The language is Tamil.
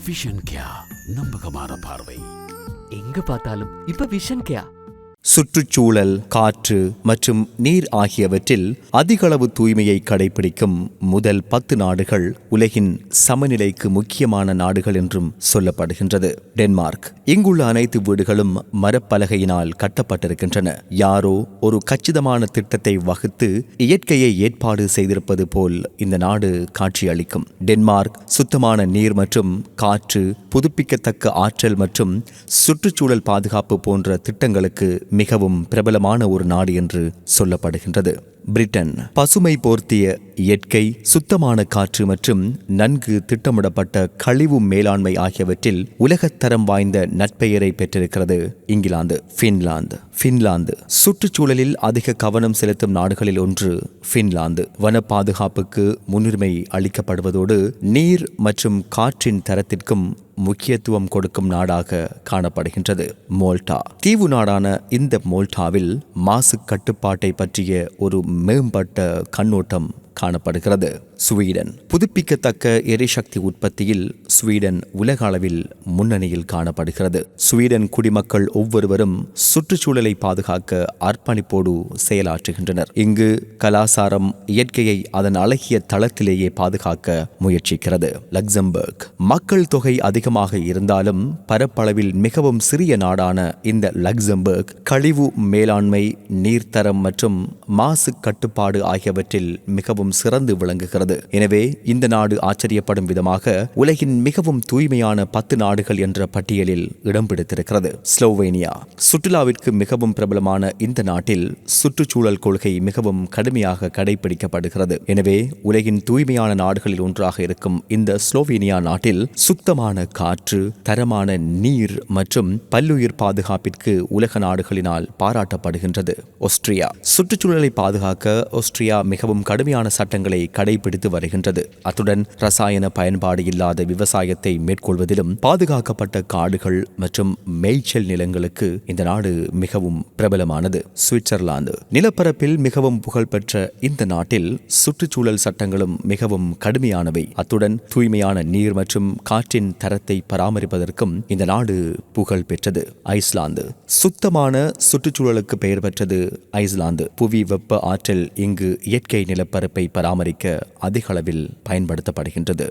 விஷன் கேயா, நம்பகமான பார்வை. எங்க பார்த்தாலும் இப்ப விஷன் கேயா. சுற்றுச்சூழல், காற்று மற்றும் நீர் ஆகியவற்றில் அதிகளவு தூய்மையை கடைபிடிக்கும் முதல் 10 நாடுகள் உலகின் சமநிலைக்கு முக்கியமான நாடுகள் என்றும் சொல்லப்படுகின்றது. டென்மார்க். இங்குள்ள அனைத்து வீடுகளும் மரப்பலகையினால் கட்டப்பட்டிருக்கின்றன. யாரோ ஒரு கச்சிதமான திட்டத்தை வகுத்து இயற்கையை ஏற்பாடு செய்திருப்பது போல் இந்த நாடு காட்சியளிக்கும். டென்மார்க் சுத்தமான நீர் மற்றும் காற்று, புதுப்பிக்கத்தக்க ஆற்றல் மற்றும் சுற்றுச்சூழல் பாதுகாப்பு போன்ற திட்டங்களுக்கு மிகவும் பிரபலமான ஒரு நாடு என்று சொல்லப்படுகின்றது. பிரிட்டன். பசுமை போர்த்திய இயற்கை, சுத்தமான காற்று மற்றும் நன்கு திட்டமிடப்பட்ட கழிவு மேலாண்மை ஆகியவற்றில் உலகத்தரம் வாய்ந்த நற்பெயரை பெற்றிருக்கிறது. இங்கிலாந்து. பின்லாந்து சுற்றுச்சூழலில் அதிக கவனம் செலுத்தும் நாடுகளில் ஒன்று பின்லாந்து. வன பாதுகாப்புக்கு முன்னுரிமை அளிக்கப்படுவதோடு நீர் மற்றும் காற்றின் தரத்திற்கும் முக்கியத்துவம் கொடுக்கும் நாடாக காணப்படுகின்றது. மோல்டா. தீவு நாடான இந்த மோல்டாவில் மாசு கட்டுப்பாட்டை பற்றிய ஒரு மேம்பட்ட கண்ணோட்டம் காணப்படுகிறது. ஸ்வீடன். புதுப்பிக்கத்தக்க எரிசக்தி உற்பத்தியில் ஸ்வீடன் உலக அளவில் முன்னணியில் காணப்படுகிறது. ஸ்வீடன் குடிமக்கள் ஒவ்வொருவரும் சுற்றுச்சூழலை பாதுகாக்க அர்ப்பணிப்போடு செயலாற்றுகின்றனர். இங்கு கலாசாரம் இயற்கையை அதன் அழகிய தளத்திலேயே பாதுகாக்க முயற்சிக்கிறது. லக்சம்பர்க். மக்கள் தொகை அதிகமாக இருந்தாலும் பரப்பளவில் மிகவும் சிறிய நாடான இந்த லக்சம்பர்க் கழிவு மேலாண்மை, நீர்த்தரம் மற்றும் மாசு கட்டுப்பாடு ஆகியவற்றில் மிகவும் சிறந்து விளங்குகிறது. எனவே இந்த நாடு ஆச்சரியப்படும் விதமாக உலகின் மிகவும் தூய்மையான 10 நாடுகள் என்ற பட்டியலில் இடம் பிடித்திருக்கிறது. ஸ்லோவேனியா. சுற்றுலாவிற்கு மிகவும் பிரபலமான இந்த நாட்டில் சுற்றுச்சூழல் கொள்கை மிகவும் கடுமையாக கடைபிடிக்கப்படுகிறது. எனவே உலகின் தூய்மையான நாடுகளில் ஒன்றாக இருக்கும் இந்த ஸ்லோவேனியா நாட்டில் சுத்தமான காற்று, தரமான நீர் மற்றும் பல்லுயிர் பாதுகாப்பிற்கு உலக நாடுகளினால் பாராட்டப்படுகின்றது. ஆஸ்திரியா. சுற்றுச்சூழலை பாதுகாக்க ஆஸ்திரியா மிகவும் கடுமையான சட்டங்களை கடைபிடித்து வருகின்றது. அத்துடன் ரசாயன பயன்பாடு இல்லாத விவசாயத்தை மேற்கொள்வதிலும் பாதுகாக்கப்பட்ட காடுகள் மற்றும் மேய்ச்சல் நிலங்களுக்கு இந்த நாடு மிகவும் பிரபலமானது. சுவிட்சர்லாந்து. நிலப்பரப்பில் மிகவும் புகழ்பெற்ற இந்த நாட்டில் சுற்றுச்சூழல் சட்டங்களும் மிகவும் கடுமையானவை. அத்துடன் தூய்மையான நீர் மற்றும் காற்றின் தரத்தை பராமரிப்பதற்கும் இந்த நாடு புகழ் பெற்றது. ஐஸ்லாந்து. சுத்தமான சுற்றுச்சூழலுக்கு பெயர் பெற்றது ஐஸ்லாந்து. புவி வெப்ப ஆற்றல் இங்கு இயற்கை நிலப்பரப்பை பராமரிக்க அதிக அளவில் பயன்படுத்தப்படுகின்றது.